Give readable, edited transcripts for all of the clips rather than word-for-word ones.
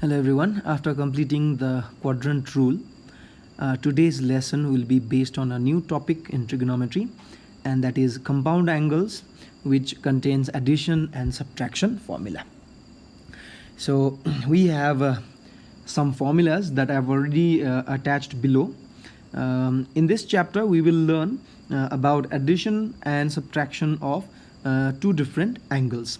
Hello everyone. After completing the quadrant rule, today's lesson will be based on a new topic in trigonometry, and that is compound angles, which contains addition and subtraction formula. So we have some formulas that I've already attached below. In this chapter we will learn about addition and subtraction of two different angles.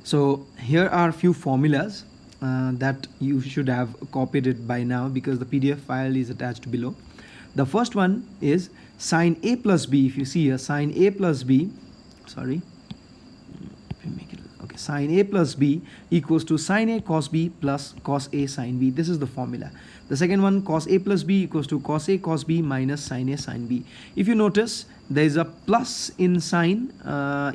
So here are few formulas that you should have copied it by now, because the PDF file is attached below. The first one is sine A plus B. If you see here, sine A plus B, sorry, make it okay, sine A plus B equals to sine A cos B plus cos A sine B. This is the formula. The second one, cos A plus B equals to cos A cos B minus sine A sine B. If you notice, there is a plus in sine.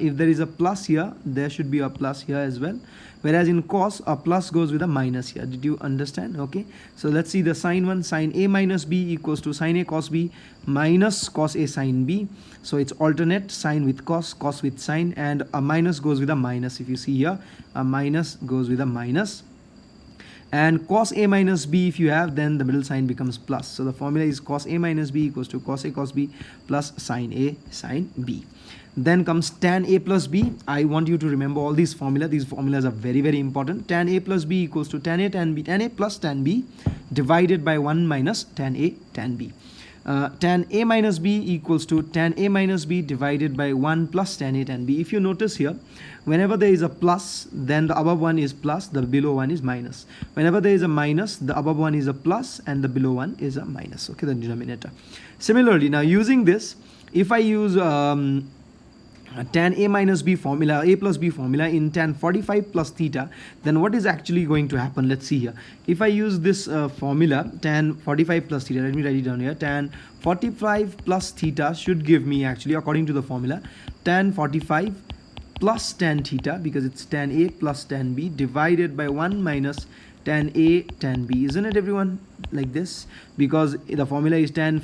If there is a plus here, there should be a plus here as well. Whereas in cos, a plus goes with a minus here. Did you understand? Okay. So let's see the sine one. Sine A minus B equals to sine A cos B minus cos A sine B. So it's alternate, sine with cos, cos with sine, and a minus goes with a minus. If you see here, a minus goes with a minus. And cos A minus B, if you have, then the middle sign becomes plus. So the formula is cos A minus B equals to cos A cos B plus sine A sine B. Then comes tan A plus B. I want you to remember all these formulas. These formulas are very, very important. Tan A plus B equals to tan A tan B, tan A plus tan B divided by 1 minus tan A tan B. Tan A minus B equals to tan A minus B divided by 1 plus tan A tan B. If you notice here, whenever there is a plus, then the above one is plus, the below one is minus. Whenever there is a minus, the above one is a plus and the below one is a minus. Okay, the denominator. Similarly, now using this, if I use tan A minus B formula, A plus B formula in tan 45 plus theta, then what is actually going to happen? Let's see here. If I use this formula, tan 45 plus theta, let me write it down here. Tan 45 plus theta should give me, actually, according to the formula, tan 45 plus tan theta, because it's tan A plus tan B divided by 1 minus tan A tan B. Isn't it, everyone? Like this, because the formula is tan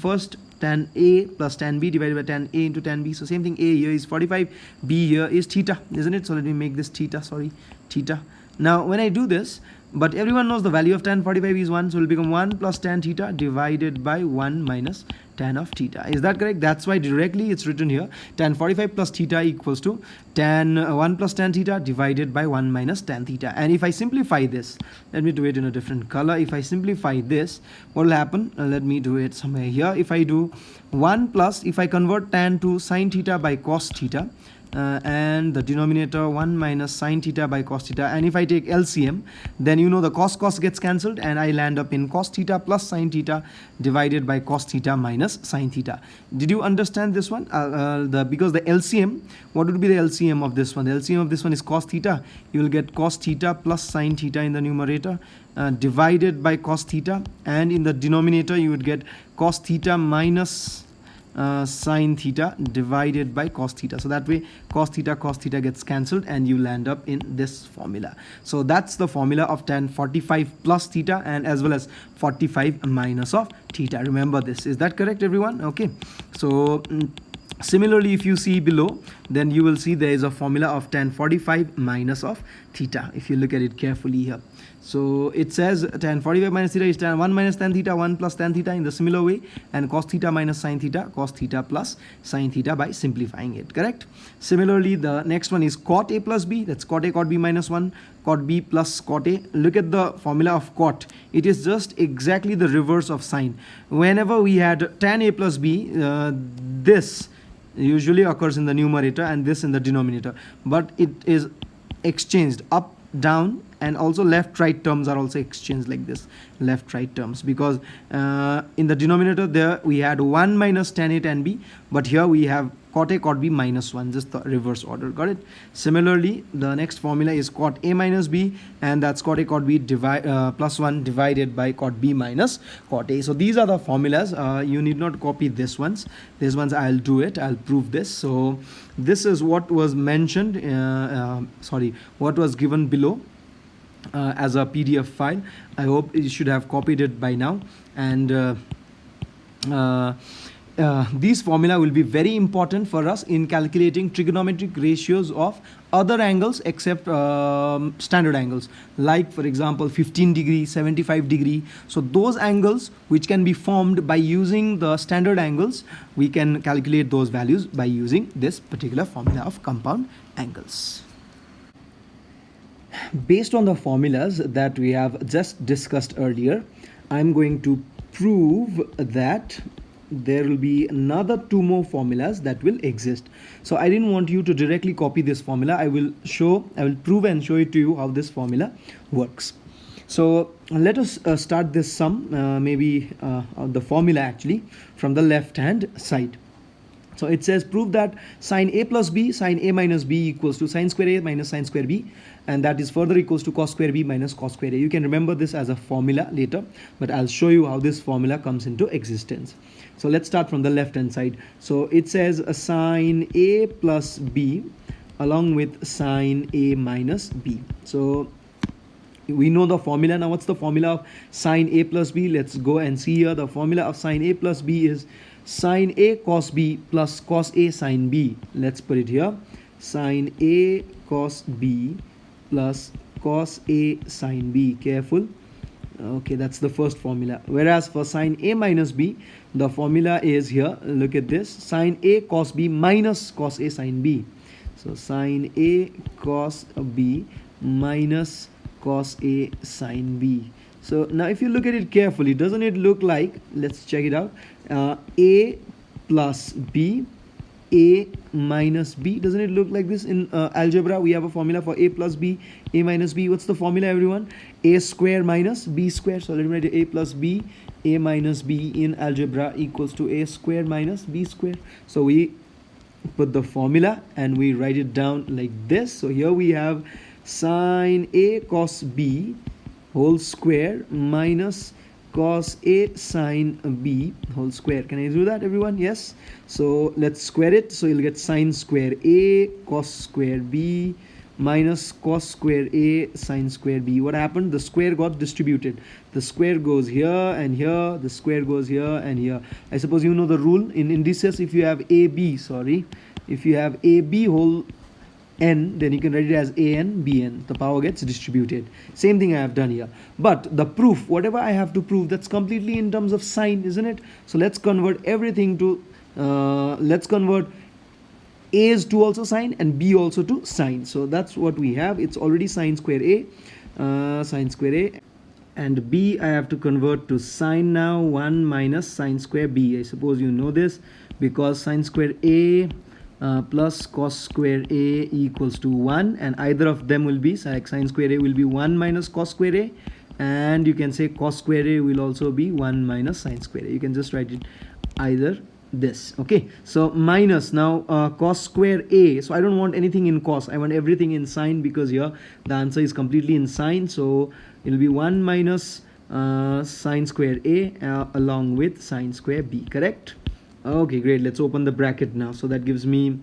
A plus tan B divided by tan A into tan B. So same thing, A here is 45, B here is theta, isn't it? So let me make this theta, sorry, theta. Now when I do this, but everyone knows the value of tan 45 is 1, so it will become 1 plus tan theta divided by 1 minus tan of theta. Is that correct? That's why directly it's written here, tan 45 plus theta equals to tan 1 plus tan theta divided by 1 minus tan theta. And if I simplify this, let me do it in a different color. If I simplify this, what will happen? Let me do it somewhere here. If I do 1 plus, if I convert tan to sine theta by cos theta, and the denominator 1 minus sine theta by cos theta, and if I take LCM, then you know the cos gets cancelled, and I land up in cos theta plus sine theta divided by cos theta minus sine theta. Did you understand this one? Because the LCM, what would be the LCM of this one? The LCM of this one is cos theta. You will get cos theta plus sine theta in the numerator divided by cos theta, and in the denominator you would get cos theta minus sine theta divided by cos theta. So that way cos theta gets cancelled, and you land up in this formula. So that's the formula of tan 45 plus theta and as well as 45 minus of theta. Remember this. Is that correct, everyone? Okay. So similarly, if you see below, then you will see there is a formula of tan 45 minus of theta, if you look at it carefully here. So it says tan 45 minus theta is tan 1 minus tan theta, 1 plus tan theta in the similar way, and cos theta minus sine theta, cos theta plus sine theta by simplifying it, correct? Similarly, the next one is cot A plus B, that's cot A cot B minus 1, cot B plus cot A. Look at the formula of cot. It is just exactly the reverse of sine. Whenever we had tan A plus B, this usually occurs in the numerator and this in the denominator, but it is exchanged up, down, and also left right terms are also exchanged like this, left right terms, because in the denominator there we had 1 minus tan A tan B, but here we have cot A cot B minus 1, just the reverse order. Got it? Similarly, the next formula is cot A minus B, and that's cot A cot B plus 1 divided by cot B minus cot A. So these are the formulas. You need not copy this ones. These ones I'll do it, I'll prove this. So this is what was mentioned, what was given below as a PDF file. I hope you should have copied it by now. And these formula will be very important for us in calculating trigonometric ratios of other angles except standard angles, like for example 15 degree, 75 degree. So those angles which can be formed by using the standard angles, we can calculate those values by using this particular formula of compound angles. Based on the formulas that we have just discussed earlier, I'm going to prove that there will be another two more formulas that will exist. So I didn't want you to directly copy this formula. I will prove and show it to you how this formula works. So let us start this sum, maybe the formula actually from the left hand side. So it says prove that sine a plus b sine a minus b equals to sine square a minus sine square b, and that is further equals to cos square b minus cos square a. You can remember this as a formula later, but I'll show you how this formula comes into existence. So let's start from the left hand side. So it says a sine a plus b along with sine a minus b. So we know the formula. Now what's the formula of sine a plus b? Let's go and see here. The formula of sine a plus b is sine a cos b plus cos a sine b. Let's put it here. Sine a cos b plus cos a sine b. Careful. Okay, that's the first formula. Whereas for sine a minus b, the formula is here. Look at this. Sine a cos b minus cos a sine b. So sine a cos b minus cos a sine b. So now if you look at it carefully, doesn't it look like, let's check it out, a plus b, a minus b? Doesn't it look like this? In algebra we have a formula for a plus b, a minus b. What's the formula, everyone? A square minus b square. So let me write a plus b, a minus b in algebra equals to a square minus b square. So we put the formula and we write it down like this. So here we have sine a cos b whole square minus cos a sine b whole square. Can I do that, everyone? Yes. So let's square it. So you'll get sine square a cos square b minus cos square a sine square b. What happened? The square got distributed. The square goes here and here. The square goes here and here. I suppose you know the rule in indices. If you have if you have ab whole n, then you can write it as an bn. The power gets distributed. Same thing I have done here. But the proof, whatever I have to prove, that's completely in terms of sine, isn't it? So let's convert everything to let's convert a's to also sine and b also to sine. So that's what we have. It's already sine square a, and b I have to convert to sine now. 1 minus sine square b. I suppose you know this, because sine square a plus cos square a equals to 1, and either of them will be, like sine square a will be 1 minus cos square a, and you can say cos square a will also be 1 minus sine square a. You can just write it either this. Okay, so minus now cos square a. So I don't want anything in cos, I want everything in sine, because here the answer is completely in sine. So it will be 1 minus sine square a along with sine square b. Correct? Okay, great. Let's open the bracket now. So that gives me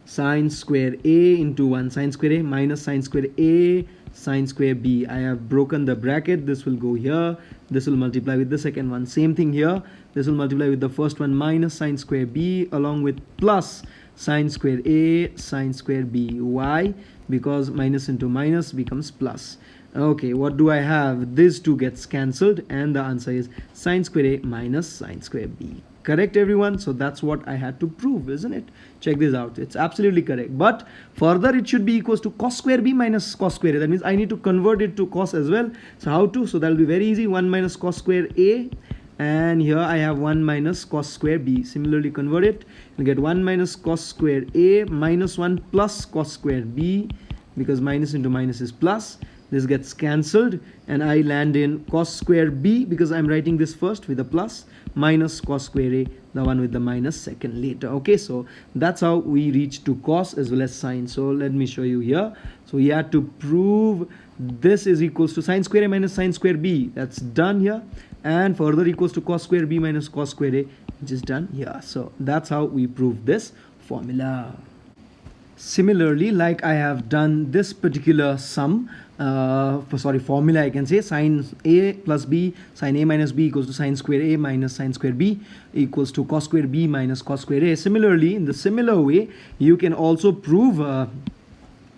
sine square a into 1 sine square a minus sine square a sine square b. I have broken the bracket. This will go here. This will multiply with the second one. Same thing here. This will multiply with the first one, minus sine square b along with plus sine square a sine square b. Why? Because minus into minus becomes plus. Okay, what do I have? These two gets cancelled, and the answer is sine square a minus sine square b. Correct, everyone? So that's what I had to prove, isn't it? Check this out. It's absolutely correct. But further, it should be equals to cos square b minus cos square a. That means I need to convert it to cos as well. So how to? So that will be very easy. 1 minus cos square a, and here I have 1 minus cos square b. Similarly convert it. You'll get 1 minus cos square a minus 1 plus cos square b, because minus into minus is plus. This gets cancelled, and I land in cos square b, because I'm writing this first with a plus, minus cos square a, the one with the minus second later. Okay, so that's how we reach to cos as well as sine. So let me show you here. So we had to prove this is equals to sine square a minus sine square b. That's done here. And further equals to cos square b minus cos square a, which is done here. So that's how we prove this formula. Similarly, like I have done this particular sum formula I can say, sine A plus B, sine A minus B equals to sine square A minus sine square B equals to cos square B minus cos square A. Similarly, in the similar way, you can also prove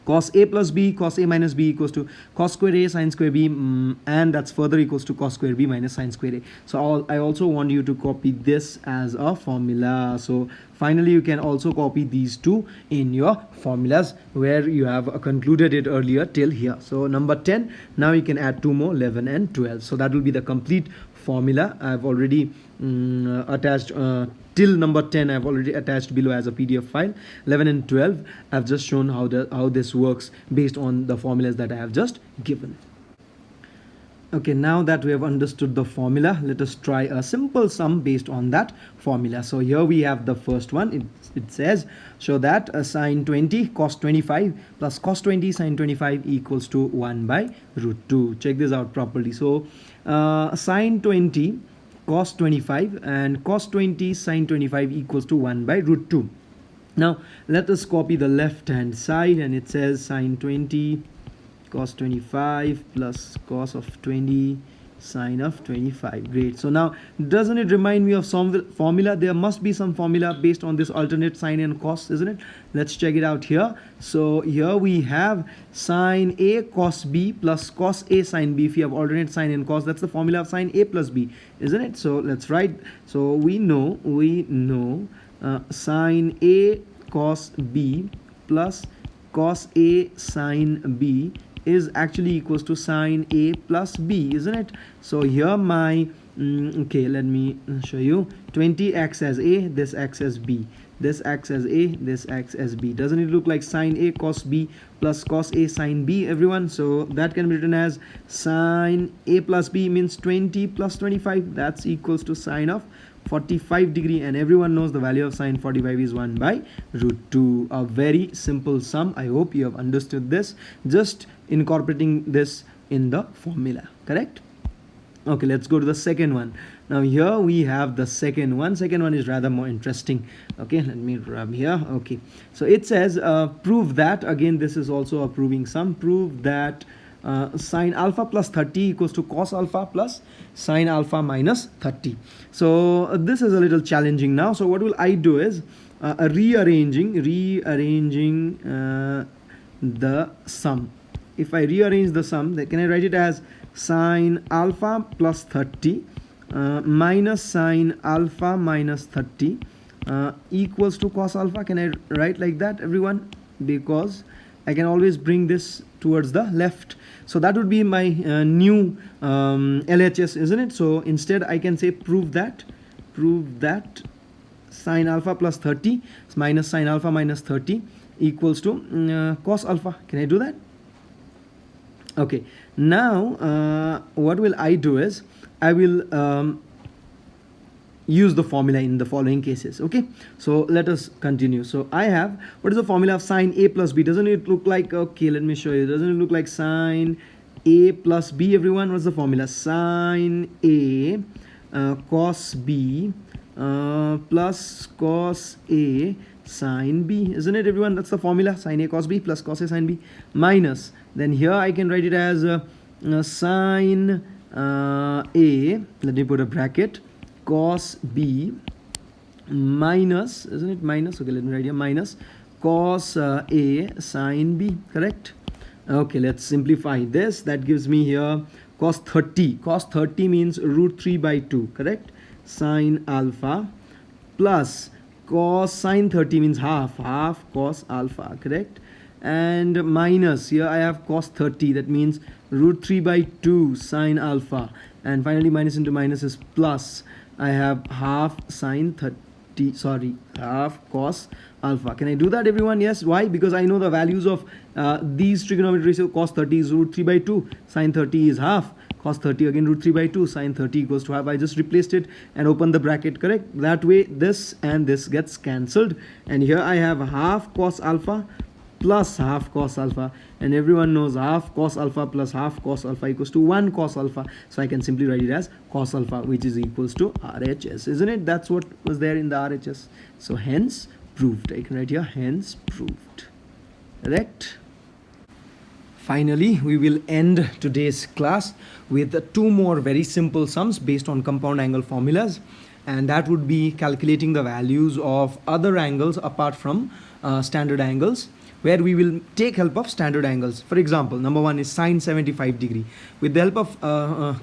cos A plus B, cos A minus B equals to cos square A sine square B, and that's further equals to cos square B minus sine square A. So I also want you to copy this as a formula. So finally you can also copy these two in your formulas where you have concluded it earlier till here. So number 10, now you can add two more, 11 and 12. So that will be the complete formula. I've already attached till number 10 I've already attached below as a PDF file. 11 and 12 I've just shown how this works based on the formulas that I have just given. Okay, now that we have understood the formula, let us try a simple sum based on that formula. So here we have the first one. It says, show that sine 20 cos 25 plus cos 20 sine 25 equals to 1 by root 2. Check this out properly. So sine 20 cos 25 and cos 20 sine 25 equals to 1 by root 2. Now let us copy the left hand side, and it says sine 20 cos 25 plus cos of 20 sine of 25. Great. So now, doesn't it remind me of some formula? There must be some formula based on this alternate sine and cos, isn't it? Let's check it out here. So here we have sine A cos B plus cos A sine B. If you have alternate sine and cos, that's the formula of sine A plus B, isn't it? So let's write. So we know sine A cos B plus cos A sine B is actually equals to sine A plus B, isn't it? So here my okay, let me show you. 20 acts as A, this acts as B, this acts as A, this acts as B. Doesn't it look like sine A cos B plus cos A sine B, everyone? So that can be written as sine A plus B means 20 plus 25, that's equals to sine of 45 degree, and everyone knows the value of sine 45 is 1 by root 2. A very simple sum. I hope you have understood this, just incorporating this in the formula, correct? Okay, let's go to the second one. Now here we have the second one. Second one is rather more interesting. Okay, let me grab here. Okay, so it says prove that, again this is also a proving sum, prove that sine alpha plus 30 equals to cos alpha plus sine alpha minus 30. So this is a little challenging now. So what will I do is rearranging the sum. If I rearrange the sum, then can I write it as sine alpha plus 30 minus sine alpha minus 30 equals to cos alpha? Can I write like that, everyone? Because I can always bring this towards the left. So that would be my new LHS, isn't it? So instead I can say prove that sine alpha plus 30 minus sine alpha minus 30 equals to cos alpha. Can I do that? Okay, now what will I do is I will use the formula in the following cases. Okay, so let us continue. So I have, what is the formula of sine A plus B? Doesn't it look like, okay, let me show you. Doesn't it look like sine A plus B, everyone? What's the formula? Sine A cos B plus cos A sine B, isn't it, everyone? That's the formula, sine A cos B plus cos A sine B, minus, then here I can write it as sine A, let me put a bracket, cos B minus, isn't it minus? Okay, let me write here minus cos A sine B, correct? Okay, let's simplify this. That gives me here cos 30. Cos 30 means root 3 by 2, correct? Sine alpha plus cos sine 30 means half cos alpha, correct? And minus, here I have cos 30, that means root 3 by 2 sine alpha, and finally minus into minus is plus. I have half sine 30, sorry, half cos alpha. Can I do that, everyone? Yes. Why? Because I know the values of these trigonometry. So cos 30 is root 3 by 2, sine 30 is half, cos 30 again root 3 by 2, sine 30 equals to half. I just replaced it and opened the bracket, correct? That way this and this gets cancelled, and here I have half cos alpha plus half cos alpha, and everyone knows half cos alpha plus half cos alpha equals to 1 cos alpha. So I can simply write it as cos alpha, which is equals to RHS, isn't it? That's what was there in the RHS. So hence proved. I can write here hence proved, correct? Finally, we will end today's class with two more very simple sums based on compound angle formulas, and that would be calculating the values of other angles apart from standard angles, where we will take help of standard angles. For example, number one is sine 75 degree. With the help of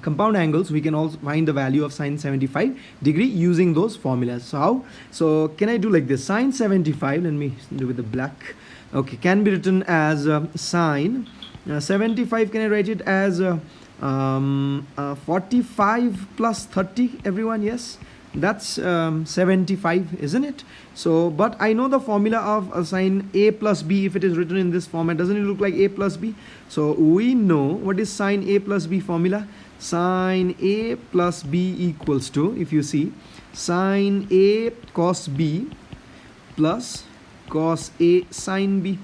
compound angles, we can also find the value of sine 75 degree using those formulas. So how? So can I do like this? Sine 75, let me do with the black. Okay, can be written as sine 75. Can I write it as 45 plus 30? Everyone, yes, that's 75, isn't it? So, but I know the formula of sine a plus b. If it is written in this format, doesn't it look like a plus b? So we know what is sine a plus b formula. Sine a plus b equals to, if you see, sine a cos b plus cos a sine b.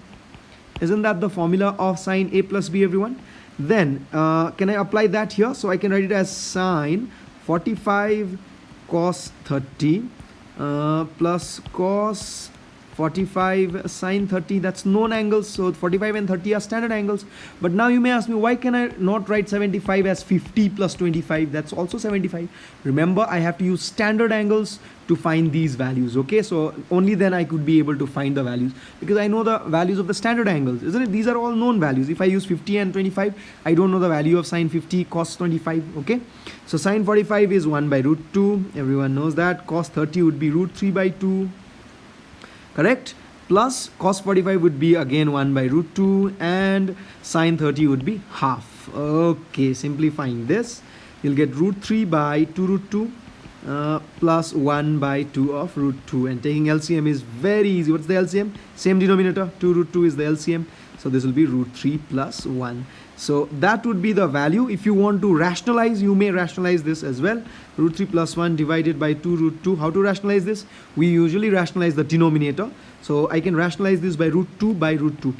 Isn't that the formula of sine a plus b, everyone? Then can I apply that here? So I can write it as sine 45 cos 30 plus cos 45 sine 30. That's known angles, so 45 and 30 are standard angles. But now you may ask me, why can I not write 75 as 50 plus 25? That's also 75. Remember, I have to use standard angles to find these values. Okay, so only then I could be able to find the values, because I know the values of the standard angles, isn't it? These are all known values. If I use 50 and 25, I don't know the value of sine 50 cos 25. Okay, so sine 45 is 1 by root 2. Everyone knows that. Cos 30 would be root 3 by 2. Correct? Plus cos 45 would be again 1 by root 2, and sine 30 would be half. Okay, simplifying this, you'll get root 3 by 2 root 2 plus 1 by 2 of root 2, and taking LCM is very easy. What's the LCM? Same denominator, 2 root 2 is the LCM, so this will be root 3 plus 1. So that would be the value. If you want to rationalize, you may rationalize this as well. Root 3 plus 1 divided by 2 root 2. How to rationalize this? We usually rationalize the denominator. So I can rationalize this by root 2 by root 2.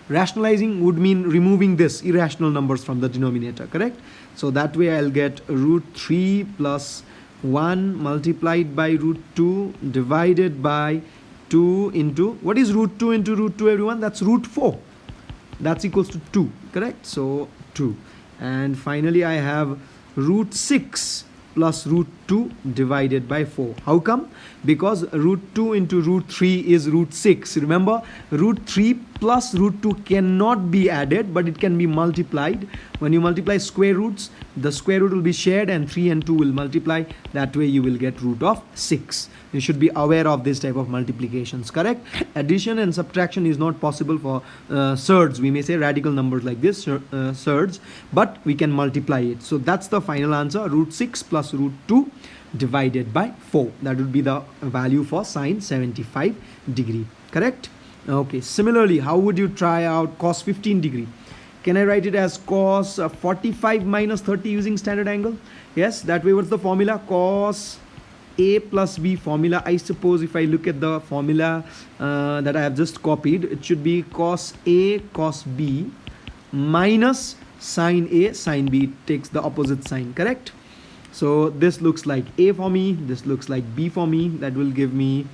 Rationalizing would mean removing this irrational numbers from the denominator, correct? So that way I'll get root 3 plus 1 multiplied by root 2 divided by 2 into, what is root 2 into root 2, everyone? That's root 4. That's equals to 2, correct? So 2. And finally I have root 6 plus root 2 divided by 4. How come? Because root 2 into root 3 is root 6. Remember, root 3 plus root 2 cannot be added, but it can be multiplied. When you multiply square roots, the square root will be shared and 3 and 2 will multiply. That way you will get root of 6. You should be aware of this type of multiplications, correct? Addition and subtraction is not possible for surds. We may say radical numbers like this, surds, but we can multiply it. So that's the final answer, root 6 plus root 2 divided by 4. That would be the value for sine 75 degree, correct? Okay, similarly, how would you try out cos 15 degree? Can I write it as cos 45 minus 30 using standard angle? Yes, that way. What's the formula? Cos a plus b formula. I suppose if I look at the formula that I have just copied, it should be cos a cos b minus sine a sine b. It takes the opposite sign, correct? So this looks like a for me, this looks like b for me. That will give me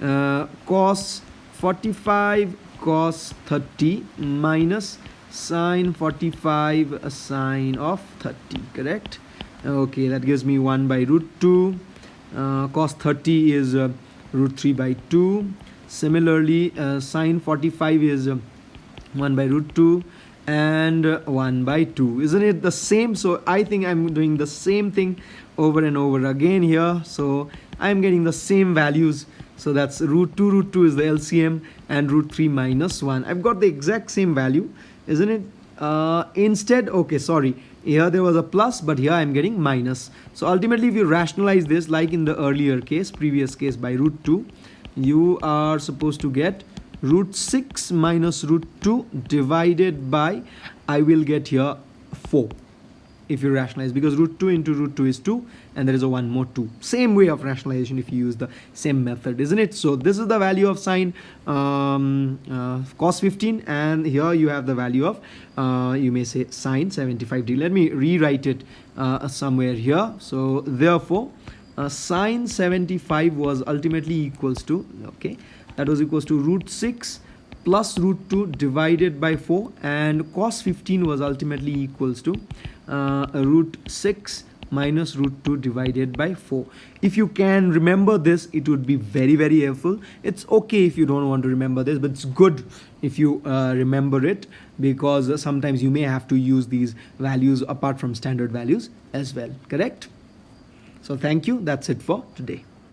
cos 45 cos 30 minus sine 45 sine of 30, correct? Okay, that gives me 1 by root 2. Cos 30 is root 3 by 2. Similarly, sine 45 is 1 by root 2 and 1 by 2. Isn't it the same? So I think I'm doing the same thing over and over again here. So I'm getting the same values. So that's root 2 is the LCM, and root 3 minus 1. I've got the exact same value, isn't it? Instead, okay, sorry, here there was a plus, but here I'm getting minus. So ultimately, if you rationalize this, like in the earlier case, previous case, by root 2, you are supposed to get root 6 minus root 2 divided by, I will get here 4. If you rationalize, because root 2 into root 2 is 2, and there is a 1 more 2. Same way of rationalization if you use the same method, isn't it? So this is the value of sine cos 15, and here you have the value of you may say sine 75 degree. Let me rewrite it somewhere here. So therefore sine 75 was ultimately equals to, okay, that was equals to root 6 plus root 2 divided by 4, and cos 15 was ultimately equals to root 6 minus root 2 divided by 4. If you can remember this, it would be very, very helpful. It's okay if you don't want to remember this, but it's good if you remember it, because sometimes you may have to use these values apart from standard values as well. Correct? So thank you. That's it for today.